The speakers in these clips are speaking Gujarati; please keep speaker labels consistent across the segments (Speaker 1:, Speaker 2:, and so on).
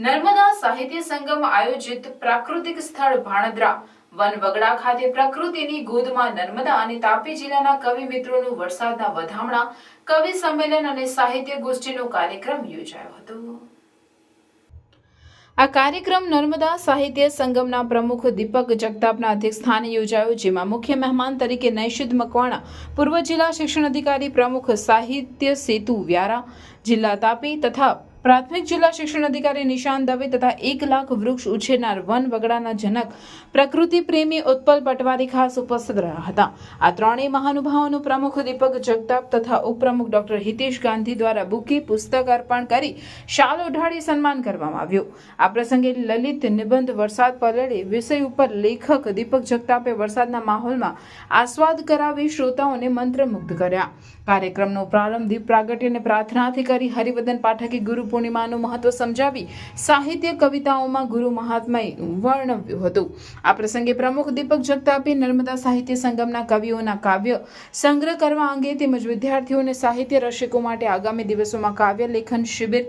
Speaker 1: નર્મદા સાહિત્ય સંગમ આયોજિત પ્રાકૃતિક સ્થળ ભાણદ્રા વનવગડા ખાતે પ્રકૃતિની ગોદમાં નર્મદા અને તાપી જિલ્લાના કવિ મિત્રોનું વરસાદના વધામણા કવિ સંમેલન અને સાહિત્ય ગોષ્ઠીનો કાર્યક્રમ યોજાયો હતો। આ કાર્યક્રમ નર્મદા સાહિત્ય સંગમના પ્રમુખ દીપક જગતાપના અધ્યક્ષસ્થાને યોજાયો, જેમાં મુખ્ય મહેમાન તરીકે નૈશિદ મકવાણા, પૂર્વ જિલ્લા શિક્ષણ અધિકારી પ્રમુખ સાહિત્ય સેતુ વ્યારા, જિલ્લા તાપી તથા પ્રાથમિક જિલ્લા શિક્ષણ અધિકારી નિશાન દવે તથા 1 લાખ વૃક્ષ ઉછેરનાર વન વગડાના જનક પ્રકૃતિ પ્રેમી ઉત્પલ પટવારી ખાસ ઉપસ્થિત રહ્યા હતા। આ ત્રણેય મહાનુભાવોનું પ્રમુખ દીપક જગતાપ તથા ઉપપ્રમુખ ડોક્ટર હિતેશ ગાંધી દ્વારા બુકે પુસ્તક અર્પણ કરી શાલ ઓઢાડી સન્માન કરવામાં આવ્યું। આ પ્રસંગે લલિત નિબંધ વરસાદ પલળે વિષય ઉપર લેખક દીપક જગતાપે વરસાદના માહોલમાં આસ્વાદ કરાવી શ્રોતાઓને મંત્રમુગ્ધ કર્યા। કાર્યક્રમનો પ્રારંભ દીપ પ્રાગટ્ય અને પ્રાર્થનાથી કરી હરિવદન પાઠકે ગુરુ પૂર્ણિમાનું મહત્વ સમજાવી સાહિત્ય કવિતાઓમાં ગુરુ મહાત્મ્યનું વર્ણવ્યું હતું। આ પ્રસંગે પ્રમુખ દીપક જગતાપે નર્મદા સાહિત્ય સંગમના કવિઓના કાવ્ય સંગ્રહ કરવા અંગે તેમજ વિદ્યાર્થીઓ અને સાહિત્ય રસિકો માટે આગામી દિવસોમાં કાવ્ય લેખન શિબિર,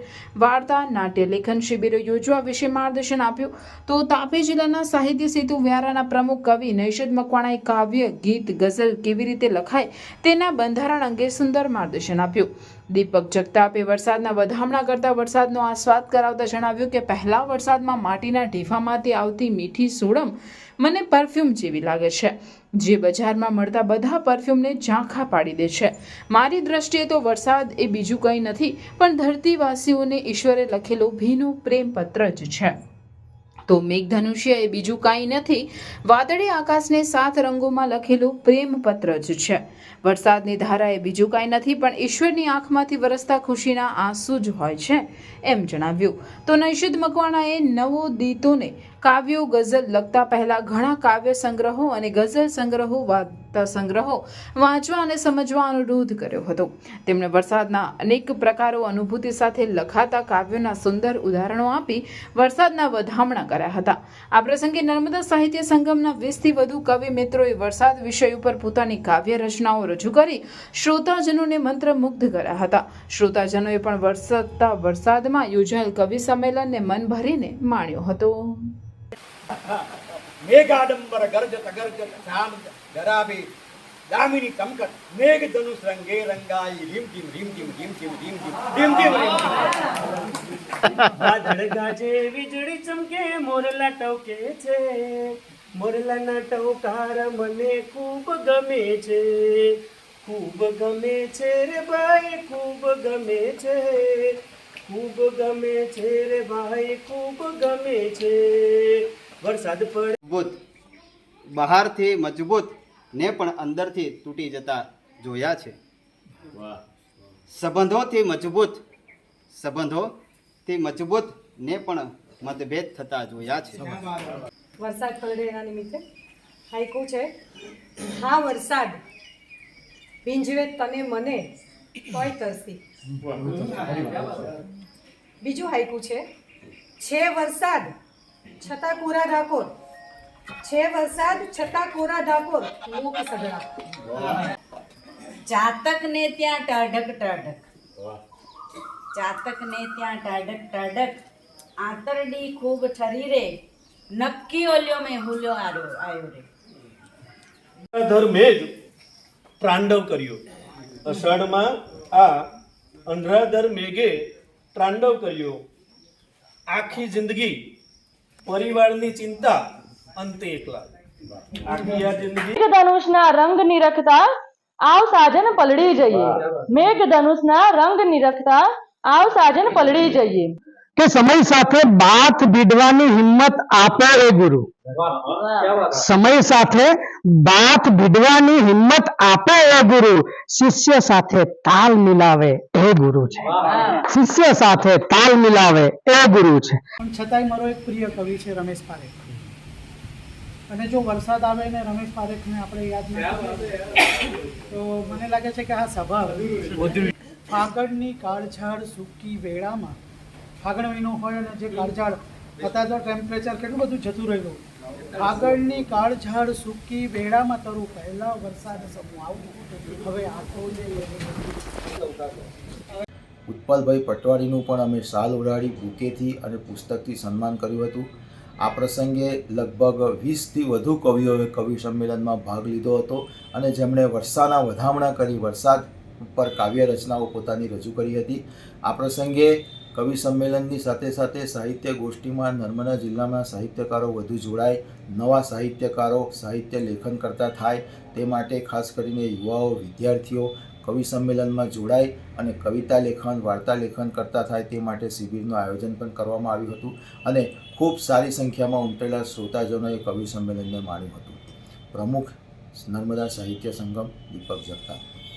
Speaker 1: વાર્તા, નાટ્ય લેખન શિબિરો યોજવા વિશે માર્ગદર્શન આપ્યું। તો તાપી જિલ્લાના સાહિત્ય સેતુ વ્યારાના પ્રમુખ કવિ નૈશિદ મકવાણાએ કાવ્ય, ગીત, ગઝલ કેવી રીતે લખાય તેના બંધારણ અંગે સુંદર માર્ગદર્શન આપ્યું। દીપક જગતાપે વરસાદના વધામણા કરતા વરસાદનો આસ્વાદ કરાવતા જણાવ્યું કે પહેલા વરસાદમાં માટીના ઢીફામાંથી આવતી મીઠી સુડમ મને પરફ્યુમ જેવી લાગે છે, જે બજારમાં મળતા બધા પરફ્યુમને ઝાંખા પાડી દે છે। મારી દ્રષ્ટિએ તો વરસાદ એ બીજું કંઈ નથી પણ ધરતીવાસીઓને ઈશ્વરે લખેલો ભીનો પ્રેમ પત્ર જ છે। તો મેઘધનુષ્ય એ બીજું કાંઈ નથી, વાદળી આકાશને 7 રંગોમાં લખેલું પ્રેમ પત્ર જ છે। વરસાદની ધારા એ બીજું કાંઈ નથી પણ ઈશ્વરની આંખમાંથી વરસતા ખુશીના આંસુ જ હોય છે, એમ જણાવ્યું। તો નૈશિદ મકવાણાએ નવોદિતોને કાવ્યો, ગઝલ લખતા પહેલા ઘણા કાવ્ય સંગ્રહો અને ગઝલ સંગ્રહો, વાર્તા સંગ્રહો વાંચવા અને સમજવા અનુરોધ કર્યો હતો। તેમણે વરસાદના અનેક પ્રકારો અનુભૂતિ સાથે લખાતા કાવ્યોના સુંદર ઉદાહરણો આપી વરસાદના વધામણા કર્યા હતા। આ પ્રસંગે નર્મદા સાહિત્ય સંગમના 20થી વધુ કવિ મિત્રોએ વરસાદ વિષય ઉપર પોતાની કાવ્ય રચનાઓ રજૂ કરી શ્રોતાજનોને મંત્રમુગ્ધ કર્યા હતા। શ્રોતાજનોએ પણ વરસતા વરસાદમાં યોજાયેલ કવિ સંમેલનને મન ભરીને માણ્યો હતો।
Speaker 2: મેઘાડંબર ગર્જત ગર્જત શામ ધરાભે દામિની ચમકટ મેઘ ધનુષ રંગે રંગાઈ રીમ ટીમ રીમ ટીમ રીમ ટીમ રીમ ટીમ રીમ ટીમ
Speaker 3: વાદળ ગાજે વીજળી ચમકે મોરલા ટવકે છે, મોરલાના ટવકાર મને ખૂબ ગમે છે, ખૂબ ગમે છે રે ભાઈ ખૂબ ગમે છે, ખૂબ ગમે છે રે ભાઈ ખૂબ ગમે છે। વરસાદ પડે
Speaker 4: મજબૂત, બહારથી મજબૂત ને પણ અંદરથી તૂટી જતા જોયા છે। સંબંધોથી મજબૂત ને પણ મતભેદ થતા જોયા છે।
Speaker 5: વરસાદ પડે એના નિમિત્તે હાઈકુ છે, હા વરસાદ ભીંજવે તને મને તોય તરસી। બીજું હાઈકુ છે વરસાદ છતાં કોરા ઢાકોર, છે વરસાદ છતાં કોરા ઢાકોર લોક સગડા।
Speaker 6: ચાતક ને ત્યાં ટાઢક ટાઢક, ચાતક ને ત્યાં ટાઢક ટાઢક, આંતરડી ખૂબ ઠરી રે, નક્કી ઓલ્યો મેં હુલ્યો આયો રે।
Speaker 3: ધર્મે જ ત્રાંડવ કર્યો, અષાઢમાં આ અંધરાધર મેઘે ત્રાંડવ કર્યો। આખી જિંદગી પરિવારની ચિંતા, અંતે એકલા। આખી આ જિંદગી
Speaker 7: મેઘધનુષના રંગ નિરખતા આવ સાજન પલળી જઈએ, મેઘધનુષના રંગ નિરખતા આવ સાજન પલળી જઈએ।
Speaker 8: કે સમય સાથે બાથ ભીડવાની હિંમત આપે એ ગુરુ, સમય સાથે બાથ ભીડવાની હિંમત આપે એ ગુરુ, શિષ્ય સાથે તાલ મિલાવે એ ગુરુ છે, શિષ્ય સાથે તાલ મિલાવે એ ગુરુ છે।
Speaker 9: પણ છતાંય મારો એક પ્રિય કવિ છે રમેશ પારેખ, અને જો વરસાદ આવે ને રમેશ પારેખને આપણે યાદ ના કરીએ તો મને લાગે છે કે આ સભા ફાગણની કાળઝાળ સૂકી વેળામાં, ફાગણ મહિનો હોય અને જે કાળઝાળ, અત્યારે તો ટેમ્પરેચર કેટલું બધું જતું રહ્યું, ફાગણની કાળઝાળ સૂકી વેળામાં તરું પહેલા વરસાદ સમૂહ આવું, હવે આ તો
Speaker 10: ઉત્પલભાઈ પટવાડીનું પણ અમે શાલ ઓઢાડી બુકેથી અને પુસ્તકથી સન્માન કર્યું હતું. આ પ્રસંગે લગભગ 20થી વધુ કવિઓએ કવિ સંમેલનમાં ભાગ લીધો હતો અને જેમણે વર્ષાના વધામણા કરી વરસાદ પર કાવ્ય રચનાઓ પોતાની રજૂ કરી હતી. આ પ્રસંગે કવિ સંમેલનની સાથે સાથે સાહિત્ય ગોષ્ઠીમાં નર્મદા જિલ્લાના સાહિત્યકારો વધુ જોડાય, નવા સાહિત્યકારો સાહિત્ય લેખન કરતા થાય તે માટે ખાસ કરીને યુવાઓ, વિદ્યાર્થીઓ કવિ સંમેલનમાં જોડાય અને કવિતા લેખન, વાર્તા લેખન કરતા થાય તે માટે શિબિરનું આયોજન પણ કરવામાં આવ્યું હતું અને ખૂબ સારી સંખ્યામાં ઉમટેલા શ્રોતાજનોએ કવિ સંમેલનને માણ્યું હતું. પ્રમુખ નર્મદા સાહિત્ય સંગમ દીપક જગતાપ.